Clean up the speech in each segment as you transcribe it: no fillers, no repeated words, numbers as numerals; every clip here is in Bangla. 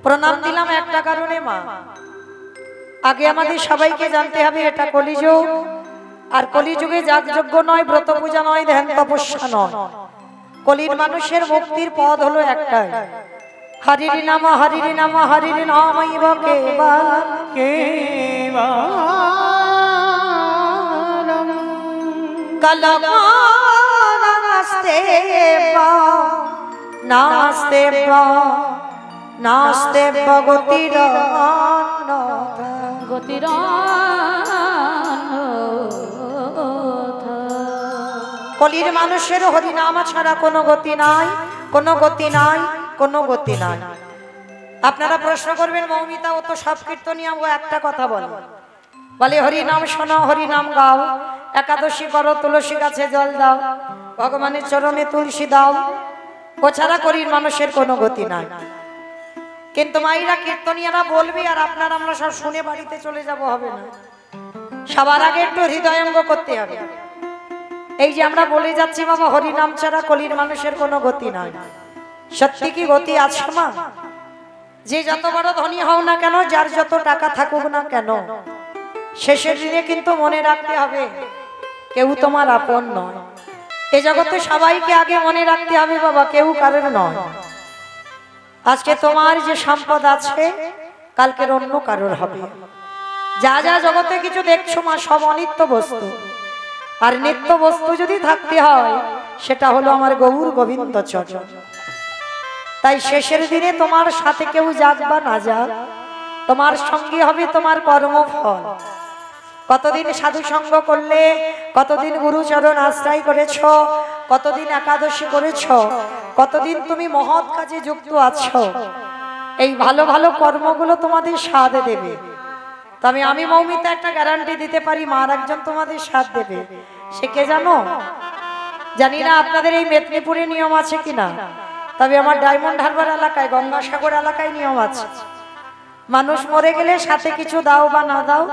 প্রণাম দিলাম একটা কারণে মা, আগে আমাদের সবাইকে জানতে হবে এটা কলিযুগ, আর কলিযুগে যাগযজ্ঞ নয়, ব্রত পূজা নয়, ধ্যান তপস্যা নয়। কলির মানুষের মুক্তির পথ হলো একটাই, হরির নাম হরির নাম হরির নামৈব কেবলম কেবলম কলমানাস্তে নাস্তে নাস্তে গতির গতির। কলির মানুষের হরিনাম ছাড়া কোনো গতি নাই, কোনো গতি নাই, কোনো গতি নাই। আপনারা প্রশ্ন করবেন মৌমিতা ও তো সব কীর্তনিয়া, ও একটা কথা বলে হরিনাম শোনো, হরিনাম গাও, একাদশী করো, তুলসী গাছে জল দাও, ভগবানের চরণে তুলসী দাও, ও ছাড়া কলির মানুষের কোনো গতি নাই। কিন্তু মাইরা কীর্তনিয়ারা বলবি আর আপনারা আমরা সব শুনে বাড়িতে চলে যাব, হবে না। সবার আগে একটু হৃদয়ঙ্গ করতে হবে। এই যে আমরা বলে যাচ্ছি বাবা হরিনাম ছাড়া কলির মানুষের কোনো গতি নাই, সত্যি কি গতি আছে মা? যে যত বড় ধনী হও না কেন, যার যত টাকা থাকুক না কেন, শেষের দিনে কিন্তু মনে রাখতে হবে কেউ তোমার আপন নয়। এ জগতে সবাইকে আগে মনে রাখতে হবে বাবা, কেউ কারোর নয়। আজকে তোমার যে সম্পদ আছে কালকের অন্য কারোর হবে। যা যা জগতে কিছু দেখছো মা, সব অনিত্য বস্তু, আর নিত্য বস্তু যদি থাকতে হয় সেটা হলো আমার গৌর গোবিন্দ চরণ। তাই শেষের দিনে তোমার সাথে কেউ যাক বা না যাক, তোমার সঙ্গী হবে তোমার কর্মফল। কতদিন সাধু সঙ্গ করলে, কতদিন গুরুচরণ আশ্রয় করেছ, কতদিন একাদশী করেছ, কতদিন তুমি মহৎ কাজে যুক্ত আছো, এই ভালো ভালো কর্মগুলো তোমাদের স্বাদ দেবে। তবে আমি মৌমিতা একটা গ্যারান্টি দিতে পারি, মার একজন তোমাদের সাথ দেবে। সে কে জানো? জানি না আপনাদের এই মেদিনীপুরে নিয়ম আছে কিনা, তবে আমার ডায়মন্ড হারবার এলাকায়, গঙ্গাসাগর এলাকায় নিয়ম আছে। মানুষ মরে গেলে সাথে কিছু দাও বা না দাও,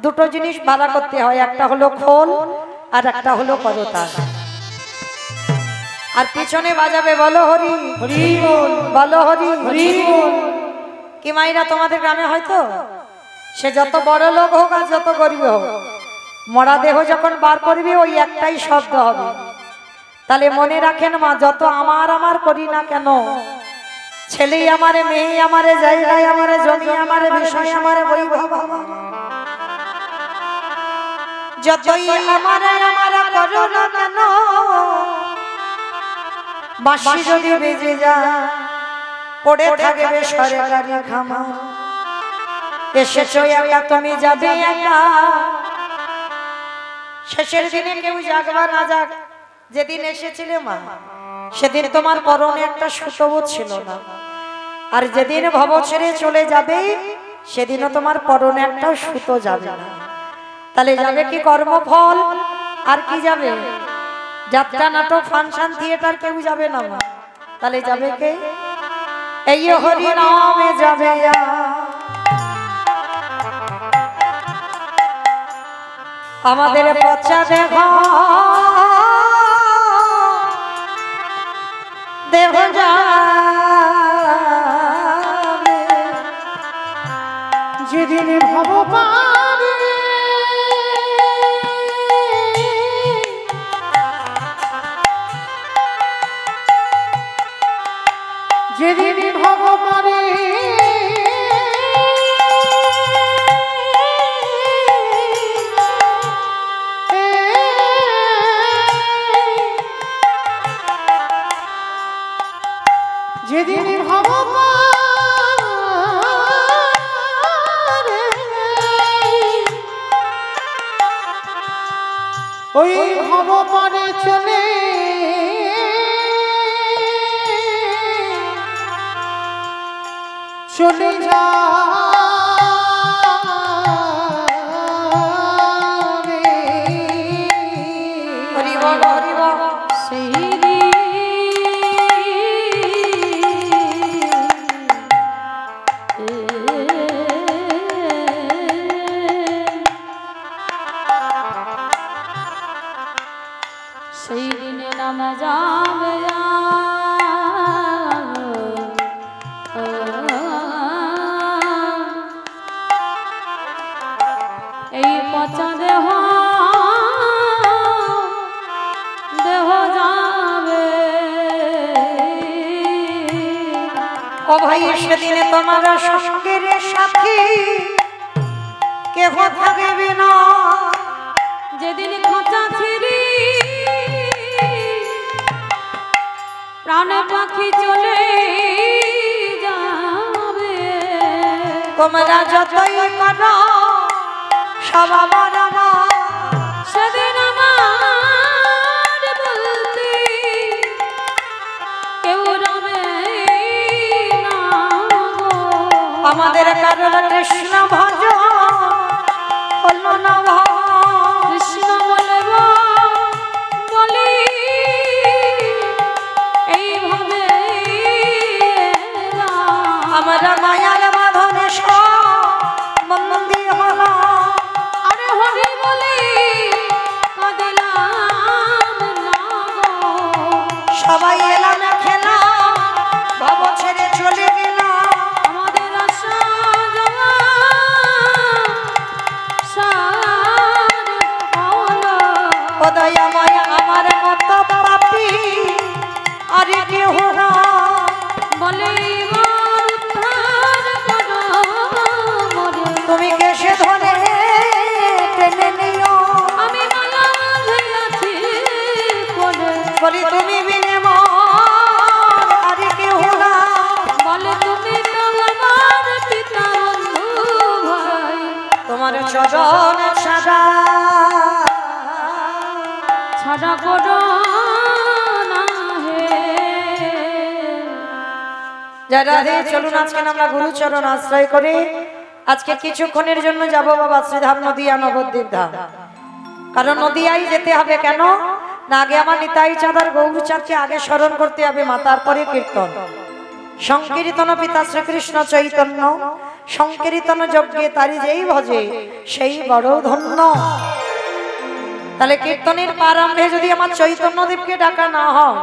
দুটো জিনিস ভাড়া করতে হয়, একটা হলো খোল আর একটা হলো করতাল। আর পিছনে বাজাবে বলো হরি হরি বল, বলো হরি হরি বল। কি মাইরা তোমাদের গ্রামে হয়তো সে যত বড় লোক হোক আর যত গরিব হোক, মরা দেহ যখন বার করবি ওই একটাই শব্দ হবে। তাহলে মনে রাখেন মা, যত আমার আমার করি না কেন, ছেলে আমারে, মেয়ে আমারে, জায়গায় আমারে, জমি আমারে, বিষয় আমারে, বৈভব যতই আমারে আমারা করো না কেন, বাঁশি যদি বেজে যায় পড়ে থাকবে সরকারি খামার। এসেছো একা তুমি যাবে একা, শেষের দিনে কেউ যাকবা না যাক, যেদিন এসেছিলে মা সেদিন তোমার পরনে একটা সুতোও ছিল না, আর যেদিন ভব ছেড়ে চলে যাবে সেদিনও তোমার পরনে একটা সুতো যাবে না। তাহলে যাবে কি কর্মফল, আর কি যাবে? যাত্রা, নাটক, ফাংশন, থিয়েটার কেউ যাবে না মা। তাহলে যাবে কে? এই হরি নামে যাবে। আমাদের পচা দেহ দেহ যাবে যেদিন ভব পারে, যেদিন ভব পারে যেদিন ভব পারে, ওই ভব পারে চলে চলে যা সেই দিনে নামা যাবে পচা দেহ দেহ যাবে। ও ভাই সেদিনে তোমার সঙ্গের সাথী কেহ থাকবে না। যেদিন খোঁচা ছিড়ি প্রাণ পাখি চলে যাবে। তোমরা যতই করো সব আমার আমার। সেদিন আমার বলতে কেউ রবে না গো। আমাদের কারণ কৃষ্ণ ভজ হলো না ভজ। কৃষ্ণ বলব বলি এইভাবে আমরা মায়ার বাঁধনে বন্দি হলো। আরে হরি বলি কাঁদিলাম না গো। সবাই এলাম খেলা ভব ছেড়ে চলে গেলাম। আমাদের আশা যাওয়া সার হলো। ও দয়াময় আমার মতো পাপী আর কেহ না। বলে এবার উদ্ধার করো মোরে। তুমি কেসে ধরে টেনে নিও। আমি মালা ভেঙেছি পড়ে। বলি তুমি বিনে আর কেহ না। বলে তুমি তো আমার পিতা বন্ধু ভাই। তোমার চরণ সাদা ছাড়া করো না হে। যারা রে চলুন আজকে আমরা গুরুচরণ আশ্রয় করে আজকে কিছুক্ষণের জন্য যাব বাবা শ্রীধাম নদিয়া নবদ্বীপ ধাম। কারণ নদিয়ায় যেতে হবে কেন না, আগে আমার নিতাই চাঁদার গৌরচাঁদকে আগে স্মরণ করতে হবে মা, তারপরে কীর্তন সংকীর্তন পিতা শ্রীকৃষ্ণ চৈতন্য। সংকীর্তন যজ্ঞে তারি যেই ভজে সেই বড় ধন্য। তাহলে কীর্তনের প্রারম্ভে যদি আমার চৈতন্যদেবকে ডাকা না হয়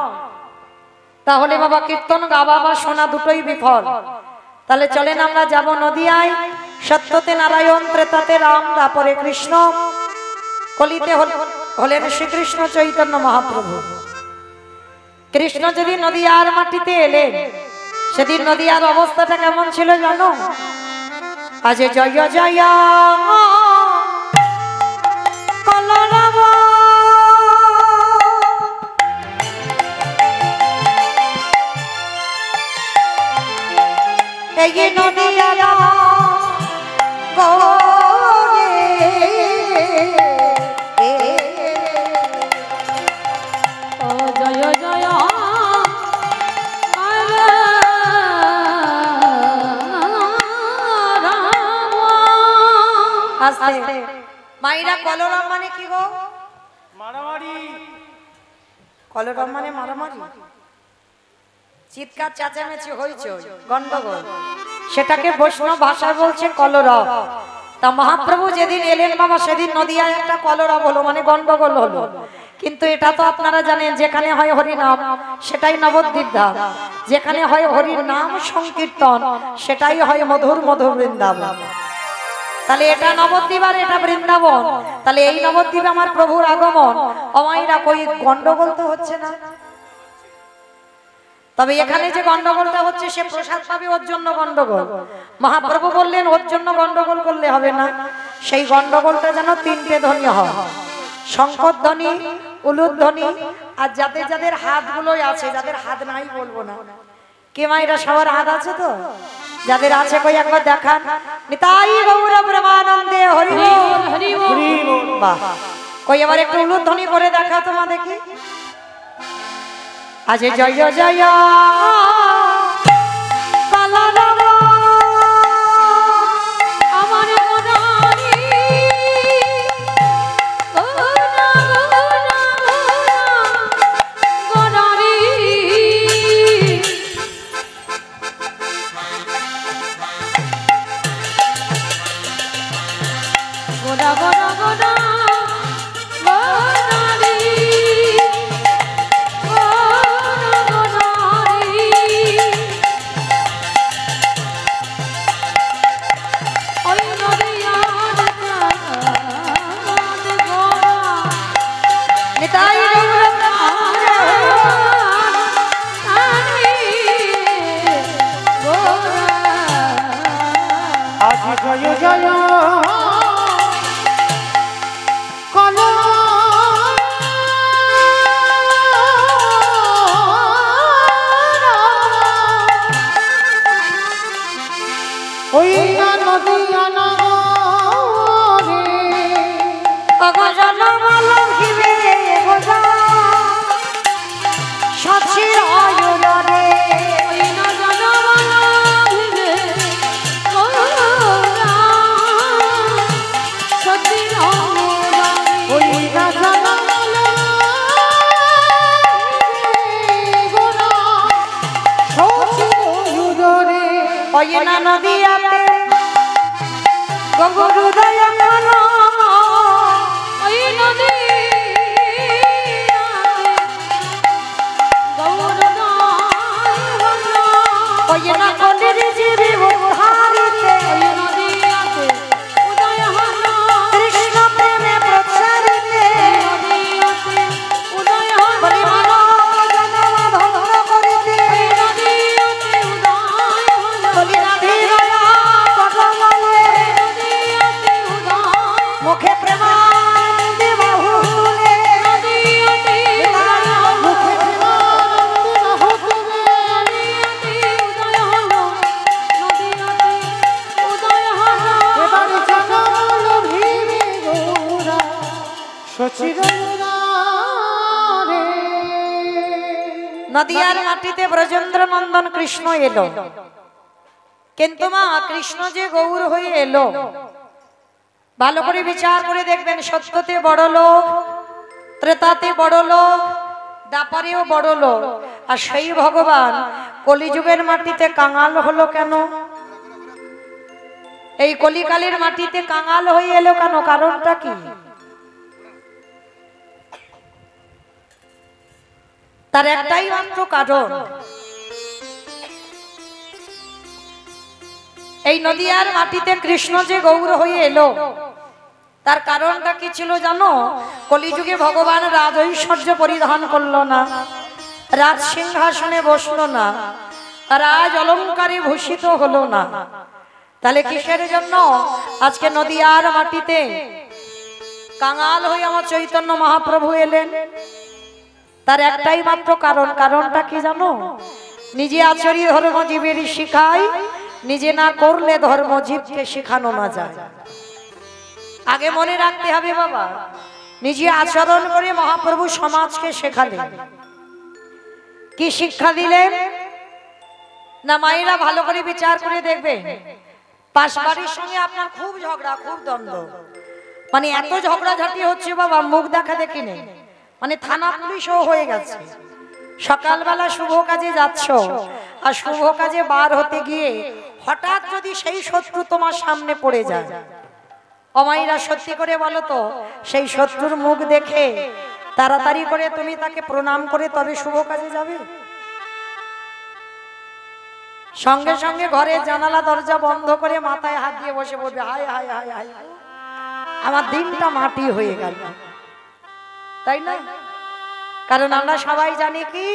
তাহলে বাবা কীর্তন গাওয়া বা শোনা দুটোই বিফল। তাহলে চলেন আমরা যাব নদিয়ায়। সত্যতে নারায়ণ, ত্রেতাতে রাম, তারপরে কৃষ্ণ, কলিতে হলেন শ্রীকৃষ্ণ চৈতন্য মহাপ্রভু। কৃষ্ণ যদি নদিয়ার মাটিতে এলেন সেদিন নদিয়ার অবস্থাটা কেমন ছিল জানো? আজ জয় জয় কলরব এই নদিয়ার গরে ও জয় জয় আস্তে মাইরা কলরব মানে কি গো? মারামারি। কলরব মানে মারামারি, চিৎকার চেঁচামেচি হইচই গন্ডগোল, সেটাকে বৈষ্ণব ভাষায় বলছে কলরব। তা মহাপ্রভু যেদিন এলেন বাবা সেদিন নদিয়ায় একটা কলরব হলো, মানে গন্ডগোল হলো। কিন্তু এটা তো আপনারা জানেন যেখানে হয় হরিনাম সেটাই নবদ্বীপ ধাম, যেখানে হয় হরির নাম সংকীর্তন সেটাই হয় মধুর মধুর বৃন্দাবন। তাহলে এটা নবদ্বীপ আর এটা বৃন্দাবন। তাহলে এই নবদ্বীপে আমার প্রভুর আগমন, অমাইরা কই গন্ডগোল তো হচ্ছে না। তবে এখানে যে গন্ডগোলটা হচ্ছে সে প্রসাদ পাবে ওর জন্য গন্ডগোল। মহাপ্রভু বললেন ওর জন্য গন্ডগোল করলে হবে না, সেই গন্ডগোলটা যেন তিনটে ধ্বনি হয়, শঙ্কর ধ্বনি, উলুদ ধ্বনি, আর যাদের যাদের হাতগুলোই আছে, যাদের হাত নাই বলবো না, কে মায়েরা সবার হাত আছে তো? যাদের আছে কই একবার দেখান। নিতাই গৌর প্রেমানন্দে হরি বল হরি বল। বাহ, কই এবার একটু উলুদ ধ্বনি করে দেখা তোমা দেখি। আজ জয় জয় কলরব আমার মনারি গোনা গোনা গোনারি গোনা গোনা গোনা গোনারি গোনা গোনারি জয় জয় কলো ওই না নদী নগরে অগজন মালম হিবে গোজা সচির আয়ুরে ওই না জনমালা ভিবে গোরা সতীর অনুরাগে ওই না জনমল গোরা সচির উদরে ওই না নদিয়াতে গঙ্গোদয় মনো ওই নদীয়াতে গৌরদায় হলো ওই না কলির জীবী উদ্ধারিতে ওই নদীয়াতে উদয় হলো কৃষ্ণ প্রেমে প্রচারিতে নদীয়াতে উদয় হলো বলি মানো জনম ধন্য করিতে ওই নদীয়াতে উদয় হলো বলি রাধি দয়া পটমলে নদীয়াতে উদয় মুখে প্রেমানন্দে বাহুলে নদীয়াতে উদয় হলো মুখে প্রেমানন্দে নদীয়াতে উদয় হলো নদীয়াতে উদয় হলো এবার জনমল ভিবে গোরা সচির উদরে নদিয়ার মাটিতে ব্রজেন্দ্র নন্দন কৃষ্ণ এলো, কিন্তু মা কৃষ্ণ যে গৌর হয়ে এলো, ভালো করে বিচার করে দেখবেন। সত্যতে বড় লোক, ত্রেতাতে বড় লোক, দাপারেও বড় লোক, আর সেই ভগবান কলিযুগের মাটিতে কাঙাল হলো কেন? এই কলিকালের মাটিতে কাঙাল হয়ে এলো কেন? কারণটা কি? তার একটাই মাত্র কারণ, এই নদিয়ার মাটিতে কৃষ্ণ যে গৌর হয়ে এলো, তার কারণটা কি ছিল জানো? কলিযুগে ভগবান রাজ ঐশ্বর্য পরিধান করলো না, রাজ সিংহাসনে বসলো না, রাজ অলঙ্কারে ভূষিত হলো না। তাহলে কিসের জন্য আজকে নদিয়ার মাটিতে কাঙাল হয়ে আমার চৈতন্য মহাপ্রভু এলেন? তার একটাই মাত্র কারণ। কারণটা কি জানো? নিজে আচরি ধর্মজীবের শিখাই, নিজে না করলে ধর্মজীবকে শিখানো না যায়। আগে মনে রাখতে হবে বাবা, নিজে আচরণ করে মহাপ্রভু সমাজকে শেখালেন। কি শিক্ষা দিলেন? না মায়েরা ভালো করে বিচার করে দেখবে, পাশ বাড়ির সঙ্গে আপনার খুব ঝগড়া, খুব দ্বন্দ্ব, মানে এত ঝগড়াঝাটি হচ্ছে বাবা, মুখ দেখা দেখি নেই, মানে থানা পুলিশও হয়ে গেছে। সকালবেলা শুভ কাজে যাচ্ছ, আর শুভ কাজে বার হতে গিয়ে হঠাৎ যদি সেই শত্রু তোমার সামনে পড়ে যায়, অমাইরা সত্যি করে বলো তো, সেই শত্রুর মুখ দেখে তাড়াতাড়ি করে তুমি তাকে প্রণাম করে তবে শুভ কাজে যাবে? সঙ্গে সঙ্গে ঘরে জানালা দরজা বন্ধ করে মাথায় হাত দিয়ে বসে পড়বে, হায় হায় হায় হায়, আমার দিনটা মাটি হয়ে গেল, তাই না? কারণ আমরা সবাই জানি কি,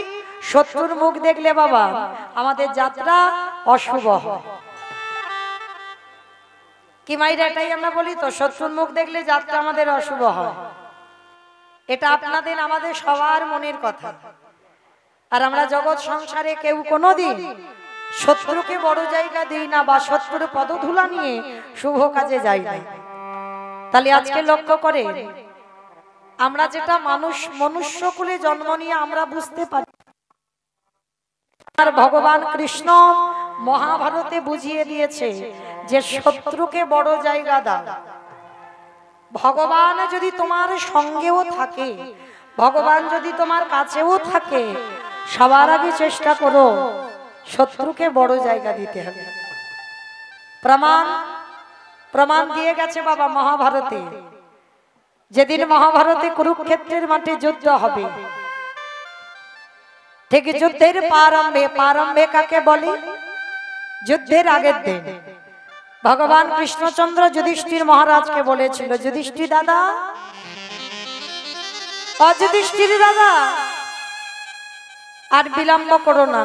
শত্রুর মুখ দেখলে বাবা আমাদের যাত্রা অশুভ হয়। কি মাইরা এটাই আমরা বলি তো, শত্রুর মুখ দেখলে যাত্রা আমাদের অশুভ হয়। এটা আপনাদের আমাদের সবার মনের কথা। আর আমরা জগৎ সংসারে কেউ কোনোদিন শত্রুকে বড় জায়গা দিই না, বা শত্রুর পদধূলা নিয়ে শুভ কাজে যাই না। তাহলে আজকে লক্ষ্য করে আমরা যেটা মনুষ্যকুলে জন্ম নিয়ে আমরা বুঝতে পারি, আর ভগবান কৃষ্ণ মহাভারতে বুঝিয়ে দিয়েছে যে শত্রুকে বড় জায়গা দাও। ভগবান যদি তোমার সঙ্গেও থাকে, ভগবান যদি তোমার কাছেও থাকে, সবার আগে চেষ্টা করো শত্রুকে বড় জায়গা দিতে হবে। প্রমাণ দিয়ে গেছে বাবা মহাভারতে। যেদিন মহাভারতে কুরুক্ষেত্রের মাঠে যুদ্ধ হবে, ঠিক যুদ্ধের প্রারম্ভে কাকে বলে? যুদ্ধের আগের দিন ভগবান কৃষ্ণচন্দ্র যুধিষ্ঠির মহারাজকে বলেছিল, যুধিষ্ঠির দাদা, যুধিষ্ঠির দাদা, আর বিলম্ব করো না,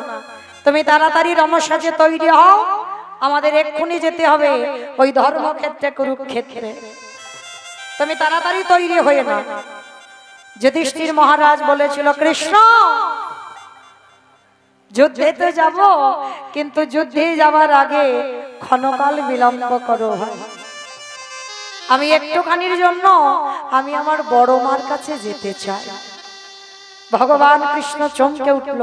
তুমি তাড়াতাড়ি রণসাজে তৈরি হও, আমাদের এক্ষুনি যেতে হবে ওই ধর্মক্ষেত্রে, কুরুক্ষেত্রে। তুমি তাড়াতাড়ি তৈরি হয়ে না। যুধিষ্ঠির মহারাজ বলেছিল, কৃষ্ণ যুদ্ধে তো যাব, কিন্তু যুদ্ধে যাবার আগে ক্ষণকাল বিলম্ব করো ভাই। আমি একটুখানির জন্য আমি আমার বড় মার কাছে যেতে চাই। ভগবান কৃষ্ণ চমকে উঠল।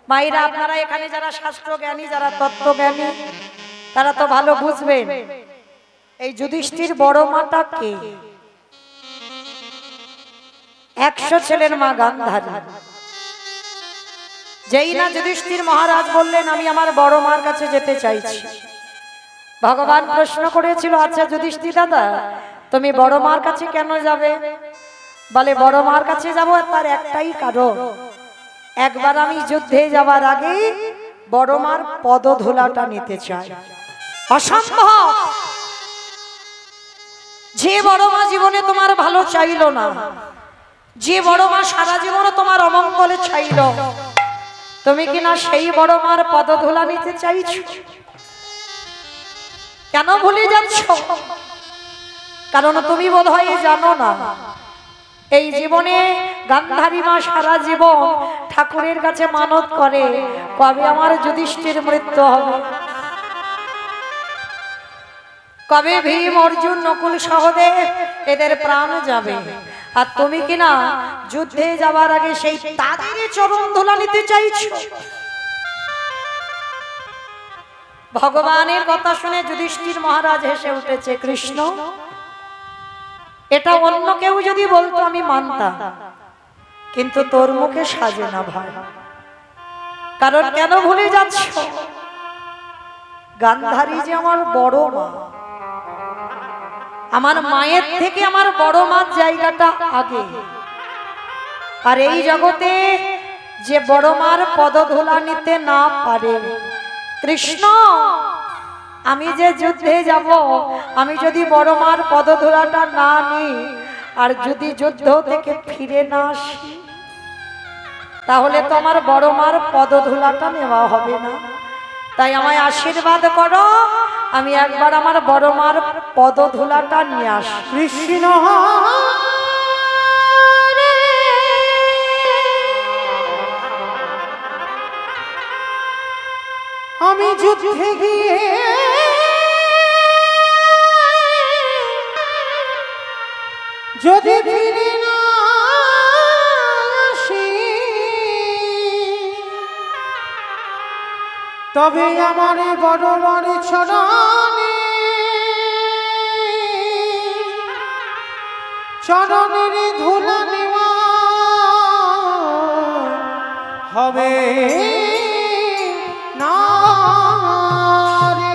মায়েরা, আপনারা এখানে যারা শাস্ত্র জ্ঞানী, যারা তত্ত্ব জ্ঞানী, তারা তো ভালো বুঝবেন এই যুধিষ্ঠির বড় মাটা কে। 100 ছেলের মা গান্ধারী। যেই না যুধিষ্ঠির মহারাজ বললেন আমি আমার বড় মার কাছে যেতে চাইছি, ভগবান প্রশ্ন করেছিল, আচ্ছা যুধিষ্ঠির দাদা, তুমি বড় মার কাছে কেন যাবে? বলে, বড় মার কাছে যাব তার একটাই কারণ, একবার আমি যুদ্ধে যাবার আগে বড় মার পদধূলাটা নিতে চাই। অসম্ভব! যে বড় মা জীবনে তোমার ভালো চাইলো না, যে বড় মা সারা জীবনে তোমার অমঙ্গলে চাইল, তুমি কিনা সেই বড় মার পদধূলা নিতে চাইছো? কেন ভুলে যাচ্ছ? কারণ তুমি বোধহয় জানো না, এই জীবনে গান্ধারী মা সারা জীবন ঠাকুরের কাছে মানত করে, কবে আমার যুধিষ্ঠির মৃত্যু হবে, কবে ভীম, অর্জুন, নকুল, সহদেব এদের প্রাণ যাবে। আর তুমি কিনা যুদ্ধে যাবার আগে সেই তাদের চরণ ধুলা নিতে চাইছো। ভগবানের কথা শুনে যুধিষ্ঠির মহারাজ হেসে উঠেছে। কৃষ্ণ, এটা অন্য কেউ যদি বলতো আমি মানতাম, কিন্তু তোর মুখে সাজে না ভাই। কারণ কেন ভুলে যাচ্ছ? গান্ধারী যে আমার বড় মা, আমার মায়ের থেকে আমার বড় মার জায়গাটা আগে। আর এই জগতে যে বড় মার পদধূলা নিতে না পারে, কৃষ্ণ, আমি যে যুদ্ধে যাব, আমি যদি বড় মার পদধূলাটা না নিই, আর যদি যুদ্ধ থেকে ফিরে না আসি, তাহলে তো আমার বড় মার পদধূলাটা নেওয়া হবে না। তাই আমায় আশীর্বাদ করো, আমি একবার আমার বড় মার পদধূলাটা নিয়ে আসি। কৃষ্ণ আমি যুদ্ধে গিয়ে যদি ফিরে না আসি, তবে আমার বড় বড় চরণের ধুলা নেওয়া হবে না রে।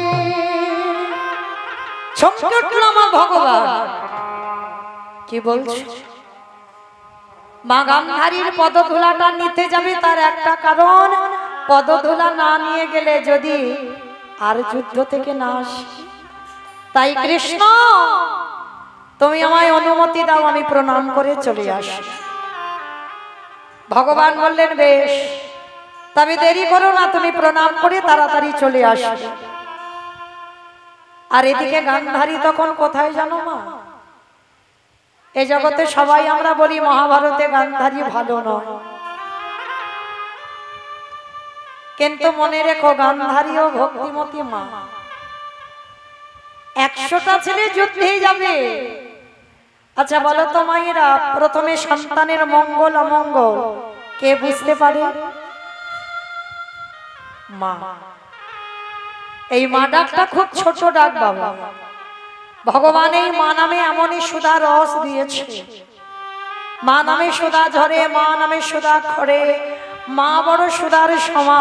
চমকে উঠল আমার ভগবান। কি বলছে? মা গান্ধারীর পদধূলাটা নিতে যাবে, তার একটা কারণ, পদধূলা না নিয়ে গেলে যদি আর যুদ্ধ থেকে না আসি। তাই কৃষ্ণ, তুমি আমায় অনুমতি দাও, আমি প্রণাম করে চলে আসি। ভগবান বললেন, বেশ, তবে দেরি করো না, তুমি প্রণাম করে তাড়াতাড়ি চলে আসবে। আর এদিকে গান্ধারী তখন কোথায় জানো মা? এই জগতে সবাই আমরা বলি মহাভারতে গান্ধারী ভালো নয়, কিন্তু মনে রেখো গান্ধারীও ভক্তিমতী মা। 100টা ছেলে যুদ্ধে যাবে। আচ্ছা বলো তো মায়েরা, প্রথমে সন্তানের মঙ্গল অমঙ্গল কে বুঝতে পারে? মা। এই মা ডাকটা খুব ছোট ডাক বাবা। ভগবান এই মা নামে এমনই সুধা রস দিয়েছে। মা নামে সুধা ঝরে, মা নামে সুধা খরে, মা বড় সুধার সমা,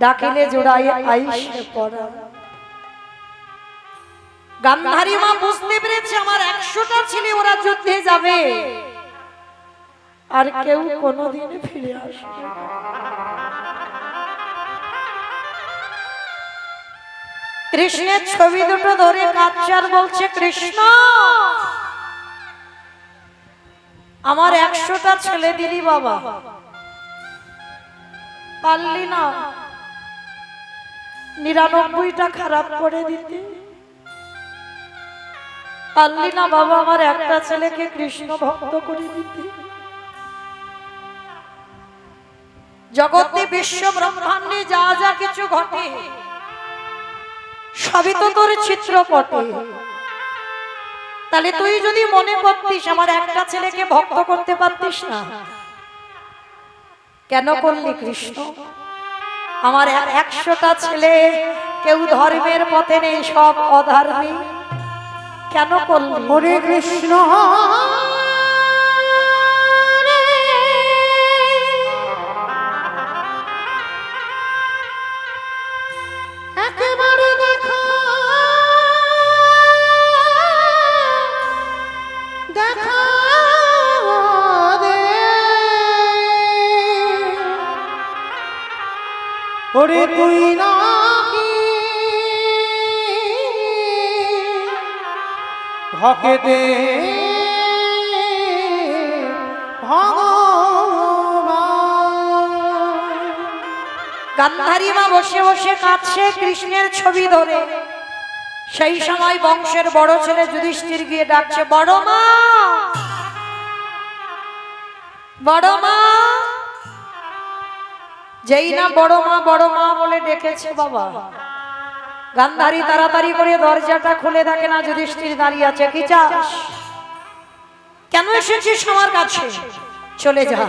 ডাকিলে জোড়াই আইসে পড়া। গান্ধারী মা বুঝতে পেরেছে আমার 100টা ছেলে ওরা যুদ্ধে যাবে, আর কেউ কোনোদিন ফিরে আসবে। কৃষ্ণের ছবি দুটো ধরে কাঁদছে আর বলছে, কৃষ্ণ, আমার 100টা ছেলে দিলি বাবা, পারলি না। 99টা খারাপ করে দিতে পারলি না বাবা আমার একটা ছেলেকে কৃষ্ণ ভক্ত করে দিতে। জগতে বিশ্ব ব্রহ্মাণ্ডে যা যা কিছু ঘটে সবই তো তোর চিত্রপটে। তাহলে তুই যদি মনে করতিস আমার একটা ছেলেকে ভক্ত করতে পারতিস না, কেন করলি কৃষ্ণ? আমার 100টা ছেলে কেউ ধর্মের পথে নেই, সব অধর্মী, কেন করলি? হরে কৃষ্ণ একেবারে দেখা দেখা দে। ওরে তুই নাকি ভকেতে ভগবান। গান্ধারী মা বসে বসে কাঁদছে কৃষ্ণের ছবি ধরে। সেই সময় বংশের বড় ছেলে যুধিষ্ঠির গিয়ে ডাকছে, বড় মা, বড় মা। যেই না বড় মা বলে ডেকেছে বাবা, গান্ধারী তাড়াতাড়ি করে দরজাটা খুলে দেখে না যুধিষ্ঠির দাঁড়িয়ে আছে। কি চাস? কেন এসেছিস আমার কাছে? চলে যা,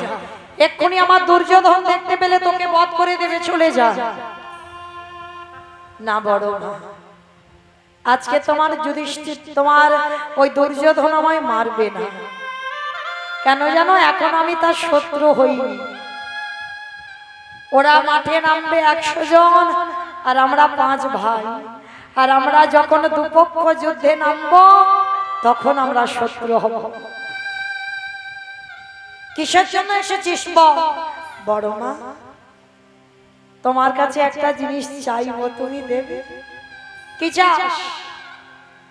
এক্ষুনি আমার দুর্যোধন দেখতে পেলে তোকে বধ করে দেবে, চলে যা। না বড় মা, আজকে তোমার যুধিষ্ঠির, তোমার ওই দুর্যোধন আমায় মারবে না। কেন জানো? এখন আমি তার শত্রু হইনি। ওরা মাঠে নামবে 100 জন আর আমরা 5 ভাই, আর আমরা যখন দুপক্ষ যুদ্ধে নামবো তখন আমরা শত্রু হব। কিসের জন্য এসেছিস বল? বড় মা, তোমার কাছে একটা জিনিস চাইবো, তুমি দেবে? কি চাস?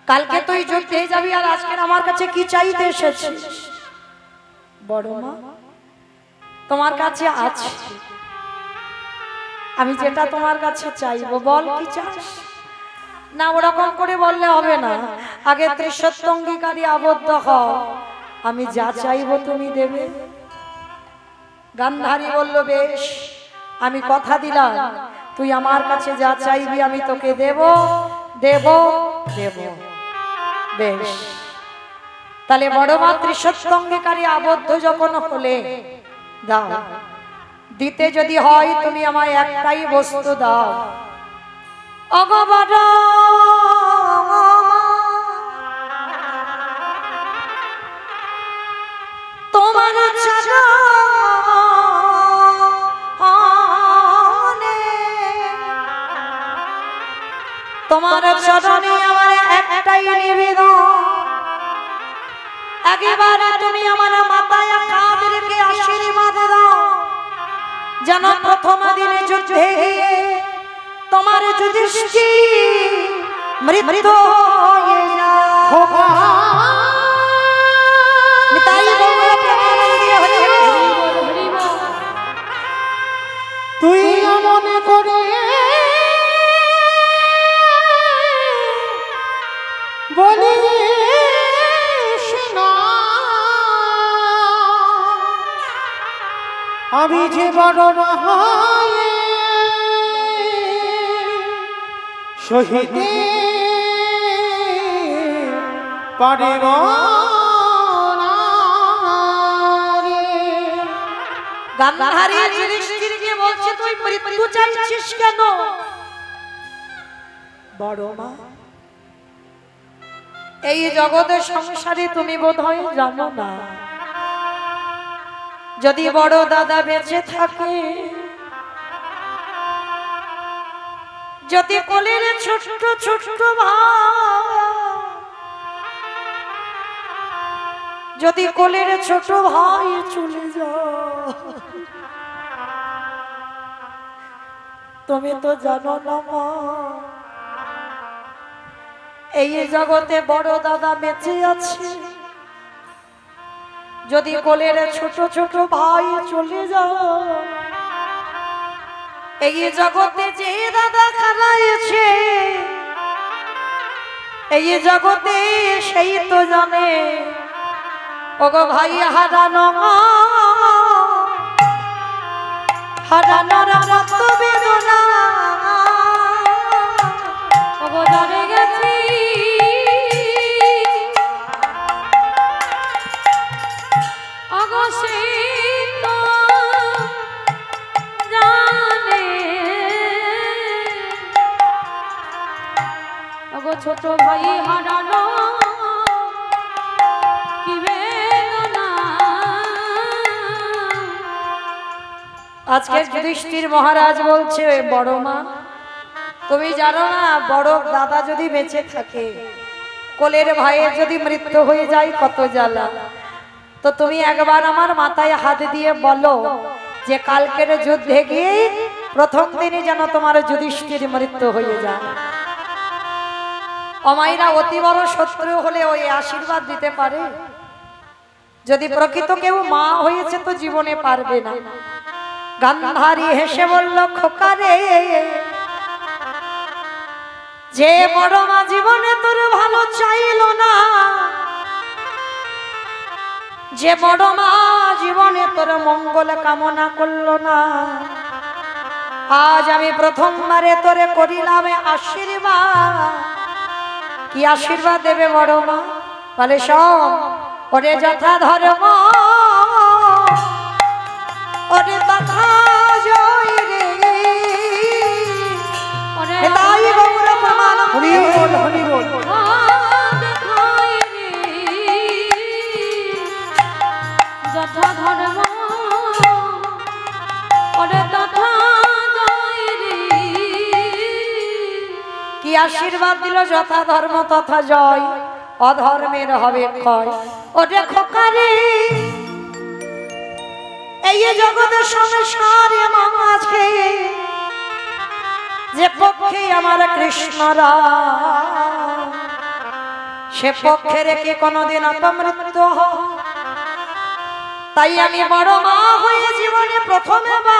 কালকে তুই যুদ্ধে যাবি আর আজকে আমার কাছে কি চাইতে এসেছিস? বড় মা, তোমার কাছে আছে, আমি যেটা তোমার কাছে চাইবো, বল কি চাস? না ওরকম করে বললে হবে না, আগে ত্রিসত্যঙ্গীকারী আবদ্ধ হও, আমি যা চাইবো তুমি দেবে। গান্ধারী বলল, বেশ, আমি কথা দিলাম, তুই আমার কাছে যা চাইবি আমি তোকে দেব দেব দেব। বেশ, তাহলে বড় মা ত্রিসত্যঙ্গীকারী আবদ্ধ যখন হলে, দাও। দিতে যদি হয় তুমি আমায় একটাই বস্তু দাও। ওগো বড় মা, তোমার তোমার চরণে আমার একটাই নিবেদন, একেবারে তুমি আমার মাথায় কাঁধকে আশীর্বাদ দাও, যেন প্রথম দিনে যুদ্ধে তোমার যুধিষ্ঠির মৃত্যু হয়ে যায়। তুই মনে করে বলিস না, আমি যে বড় মহায় সহিতে পারিব না রে। গান্ধারী যুধিষ্ঠিরকে বলছে, তুই মৃত্যু চাইছিস কেন? বড় মা, এই জগতের সংসারে তুমি বোধহয় জানো না, যদি বড় দাদা বেঁচে থাকে, যদি কোলের ছোট্ট ছোট্ট ভাই, যদি কোলের ছোট ভাই চলে যায়, তুমি তো জানো না মা, এই জগতে বড় দাদা বেঁচে আছে, যদি কোলের ছোট ছোট ভাই চলে যায়, এই জগতে যে দাদা খারাইছে এই জগতে সেই তো জানে ওগো ভাই হারানোর মতো বেদনা ওগো ডরে গেছি ওগো সেই তো জানে ওগো ছোট ভাই হারানো কি বেদনা। আজকে যুধিষ্ঠির মহারাজ বলছে বড় মা তুমি জানো না বড় দাদা যদি বেঁচে থাকে কোলের ভাইয়ের যদি মৃত্যু হয়ে যায় কত জ্বালা। তো তুমি একবার আমার মাথায় হাত দিয়ে বলো যে কালকের যুদ্ধে গিয়ে প্রথম দিনই যেন তোমার যুধিষ্ঠির মৃত্যু হয়ে যায়। অমাইরা অতি বড় শত্রু হলে ওই আশীর্বাদ দিতে পারে? যদি প্রকৃত কেউ মা হয়েছে তো জীবনে পারবে না। গান্ধারী হেসে বলল খোকারে যে বড় মা জীবনে তোর ভালো চাইল না যে বড় মা জীবনে তোর মঙ্গল কামনা করলো না আজ আমি প্রথমবারে তোরে করিলাম আশীর্বাদ। কি আশীর্বাদ দেবে বড় মা? বলে সব ওরে যথা ধর্ম ওরে তথা জয় রে ওরে তাই গৌর প্রমাণ হরি বল হরি বল। দেখাই রে যথা ধর্ম ওরে তথা জয় রে। কি আশীর্বাদ দিল যথা ধর্ম তথা জয় অধর্মের হবে ক্ষয়। ওরে খোকারে এই জগতের সংসারে মাঝে যে পক্ষে আমার কৃষ্ণ রাম সে পক্ষে রেখে কোনদিন অপমৃত্যু হয়। তাই আমি বড় মা হয়ে জীবনে প্রথমে বা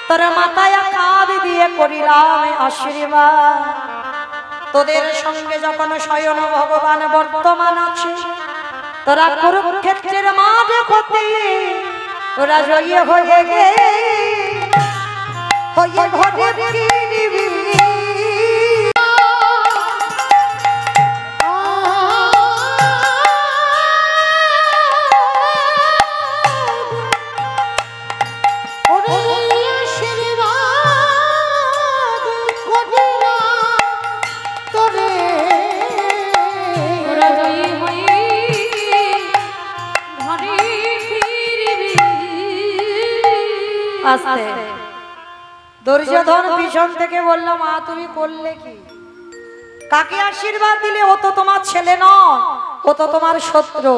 তোর মাথায় কাঁধ দিয়ে করিলাম আশীর্বাদ। তোদের সঙ্গে যখন স্বয়ং ভগবান বর্তমান আছে তোরা কুরুক্ষেত্রের মাঠে ক্ষতি তোরা জয়ী হয়ে গে হয়ে ঘরে ফিরবি। ওরে আশীর্বাদ করিলাম তোরে ওরা জয়ী হয়ে ঘরে ফিরবি। আস্তে দুর্যোধন পিছন থেকে বলল মা তুমি করলে কি? কাকে আশীর্বাদ দিলে? ও তো তোমার ছেলে নয় ও তো তোমার শত্রু।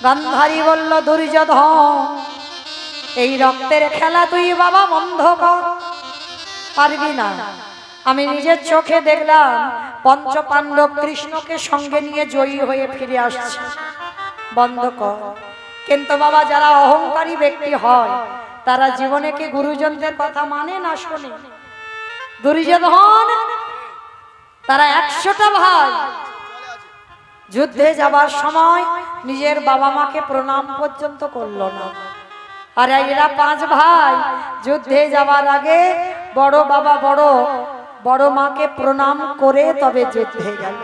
গান্ধারী বলল দুর্যোধন এই রক্তের খেলা তুই বাবা বন্ধ কর। পারবি না। আমি নিজের চোখে দেখলাম পঞ্চ পাণ্ডব কৃষ্ণকে সঙ্গে নিয়ে জয়ী হয়ে ফিরে আসছে। বন্ধ কর। কিন্তু বাবা যারা অহংকারী ব্যক্তি হয় তারা জীবনে কি গুরুজনদের কথা মানে না শোনে? দুর্যোধন তারা 100টা ভাই যুদ্ধে যাবার সময় নিজের বাবা মাকে প্রণাম পর্যন্ত করলো না। আর এরা 5 ভাই যুদ্ধে যাবার আগে বড় বাবা বড় মাকে প্রণাম করে তবে যুদ্ধে গেল।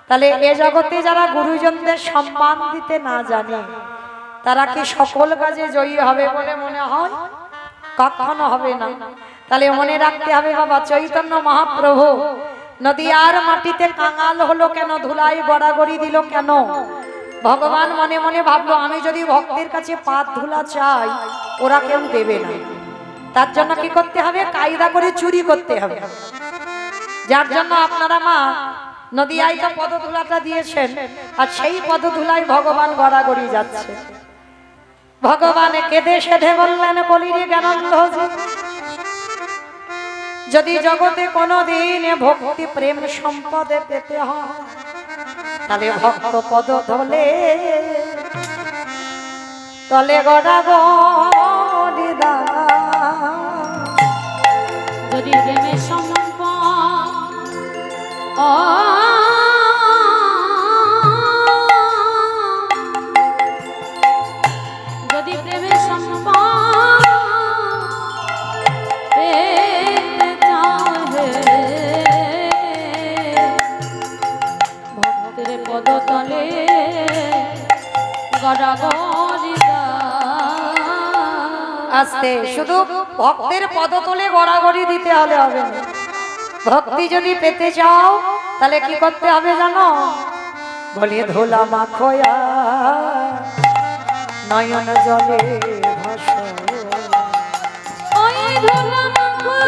তাহলে এ জগতে যারা গুরুজনদের সম্মান দিতে না জানে তারা কি সকল কাজে জয়ী হবে বলে মনে হয়? কখনো হবে না। তাহলে মনে রাখতে হবে বাবা চৈতন্য মহাপ্রভু নদিয়ার মাটিতে কাঙাল হলো কেন? ধুলাই গড়াগড়ি দিল কেন? ভগবান মনে মনে ভাবলো আমি যদি ভক্তের কাছে পাত ধুলা চাই ওরা কেউ দেবে না। তার জন্য কি করতে হবে? কায়দা করে চুরি করতে হবে। যার জন্য আপনারা মা নদিয়ায় তো পদধুলাটা দিয়েছেন আর সেই পদধুলায় ভগবান গড়াগড়ি যাচ্ছে। ভগবান কেঁদে সেধে বললেন বলিরে জ্ঞানন্দ যদি জগতে কোনদিন ভক্তি প্রেম সম্পদে পেতে হয় তাহলে ভক্ত পদ ধলে তলে গড়াগড়ি দাঁড়া যদি প্রেমের সম্পদ যদি প্রেমের সম্পদ পেতে চাও হে ভক্তের পদতলে গড়াগড়ি আস্তে শুধু ভক্তের পদতলে গড়াগড়ি দিতে হলে হবে না। ভক্তি যদি পেতে চাও তাহলে কি করতে হবে জানো? বলি ধুলা মাখয়া নয়ন জলে ভাসো ওই ধুলা মাখো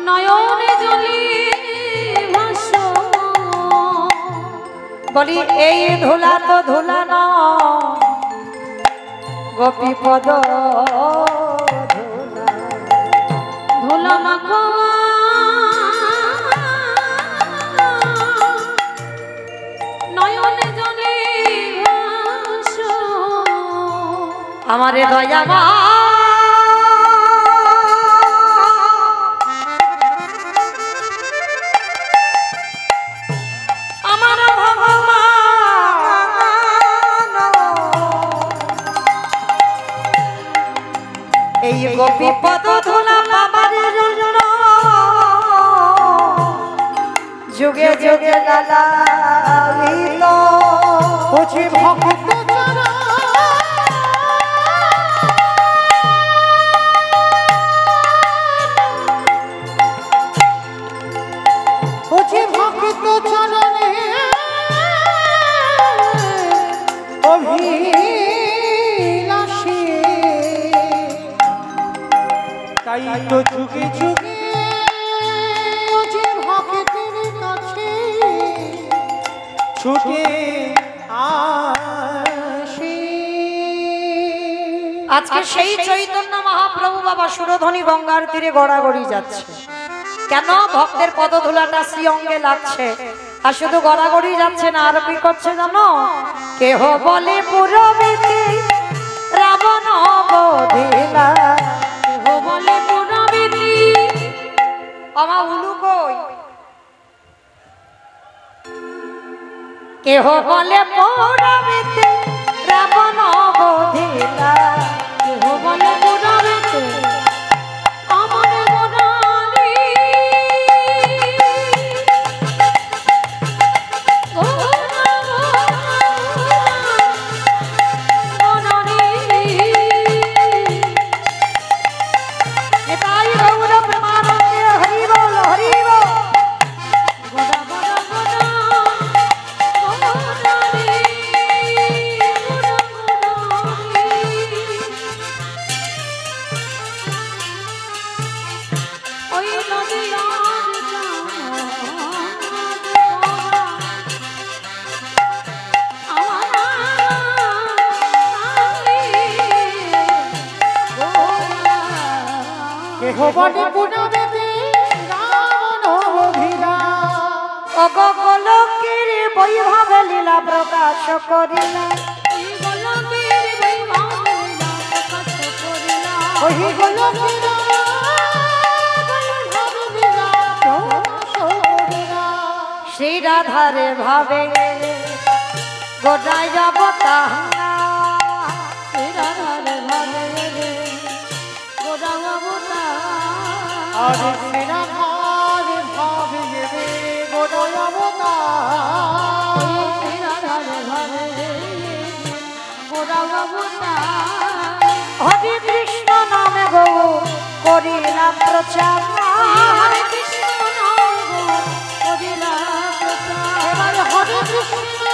নয়নে জলে ভাসো বলি এই ধুলা তো ধুলা ন গোপী পদ ধুলা ধুলা মাখো নয়নে জলে ভাসো আমারে দয়া মা আমার ভগবান এই গোপী পদ ধুলা বাবার জন্য যুগে যুগে লালায়িত হচ্ছে ভক্ত যারা হচ্ছে ভক্ত চরণে অভিলাষী তাই তো যুগে যুগে হচ্ছে ভক্তের কাছে ছুটে আসি। আজকে সেই চৈতন্য মহাপ্রভু বাবা সুরধ্বনি গঙ্গার তীরে গড়াগড়ি যাচ্ছে। কেন? ভক্তের পদধূলাটা শ্রী অঙ্গে লাগছে। আর শুধু গড়াগড়ি যাচ্ছে না, আর কি করছে জানো? কেহ বলে পুরবিতে রাবণ বধিলা কেহ বলে পুরবিতি আমা উলু কই? কেহ বলে পুরবিতে রাবণ বধিলা কেহ বলে পুরবিতে আমার মোরারি এটাই গৌর প্রেমানন্দে হরি বল হরি বল। গোড়া গোড়া গোড়া গোড়ারি গোড়া গোড়ারি ওই নদিয়ার কেহ বলে পুনবেতে রাবণ অভিলা অগোলকের বৈভবে লীলা প্রকাশ করিলা এই গোলকের বৈভব প্রকাশ করিলা ওই গোলকেরা বৈভবলীলা প্রকাশ করিলা। শ্রী রাধারে ভাবে গোটায় যাব তাহা রাধার ভাবে গোড়া বাবুটা আরে সেনা ভার ভাবে রে গোড়ায় অবতার রাধার ভাবে গোড়া বাবুটা হরে কৃষ্ণ নামে গৌ করিলা প্রচার হরে কৃষ্ণ নাম করিলা প্রচার এবার হরে কৃষ্ণ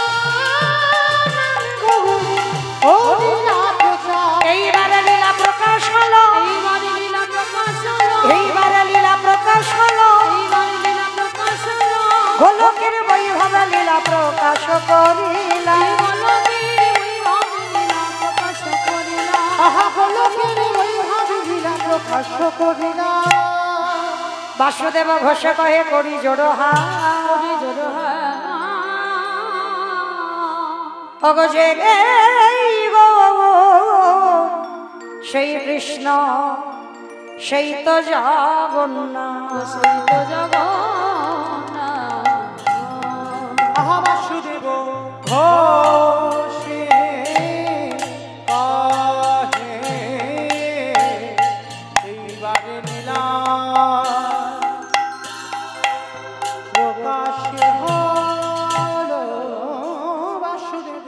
হরিলা প্রচার এইবারে লীলা প্রকাশ হলো এইবারে লীলা প্রকাশ হলো এইবারে লীলা প্রকাশ হলো এইবারে লীলা প্রকাশ হলো গোলকের বৈভবে লীলা প্রকাশ করিলা গোলকের বৈভব লীলা প্রকাশ করিলা আহা গোলকের বৈভবলীলা প্রকাশ করিলা। বাসুদেব ঘোষ কহে করি জোড়হা করি জোড়হা অগজে এই গো সেই কৃষ্ণ সেই তো জগন্নাথ। সেই তো জগন্নাথ। আহা বাসুদেব ঘোষে কহে এইবারে লীলা প্রকাশ হলো বাসুদেব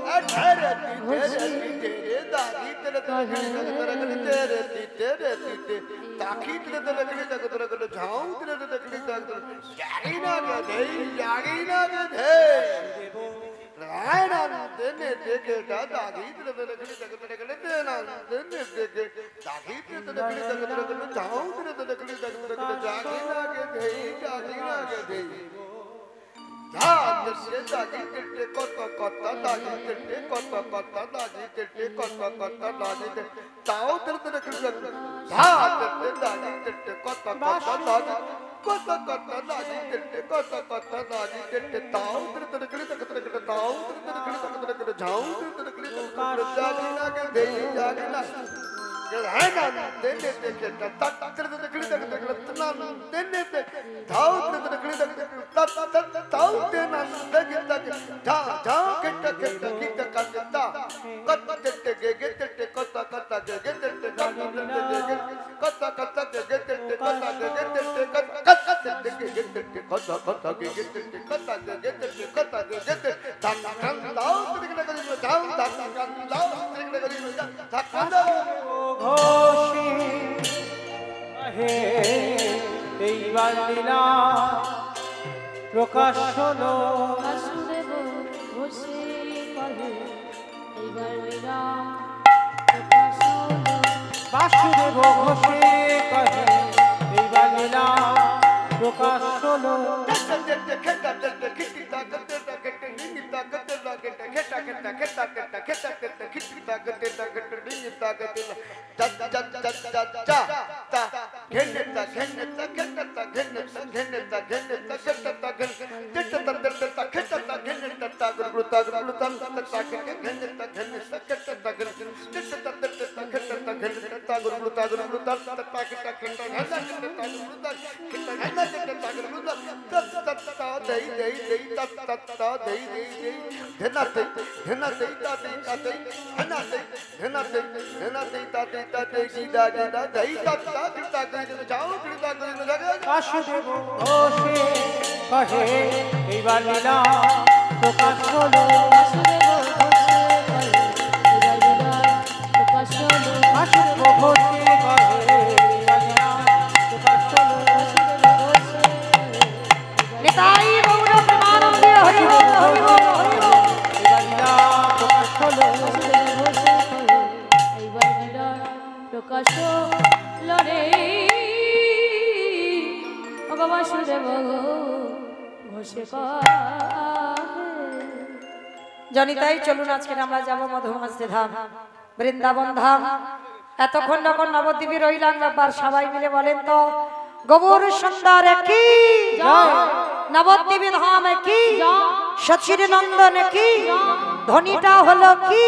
এইবার লীলা প্রকাশ হলো বাসুদেব ঘোষে কহে এইবার লীলা প্রকাশ হলো। বাসুদেব ঘোষে কহে এইবার লীলা প্রকাশ হলো বাসুদেব ঘোষে কহে এইবার লীলা প্রকাশ হলো বাসুদেব ঘোষে কহে এইবার লীলা প্রকাশ হলো। বাসুদেব ঘোষে কহে এইবার লীলা প্রকাশ হলো বাসুদেব ঘোষে নিতাই গৌর প্রেমানন্দে হরি বল হরি বল হরি বল। এইবার লীলা প্রকাশ হলো বাসুদেব ঘোষে কহে এইবার লীলা প্রকাশ হলো রে। ওগো বাসুদেব ঘোষে কহে। জনিতাই চলুন আজকে আমরা যাব মধুমাস্তি ধাম বৃন্দাবন ধাম। এতক্ষণ যখন নবদ্বীপে রইলাম ব্যাপার সবাই মিলে বলেন তো গৌর সুন্দর কি নবদ্বীপে ধাম কি সচির নন্দন কি ধ্বনিটা হলো কি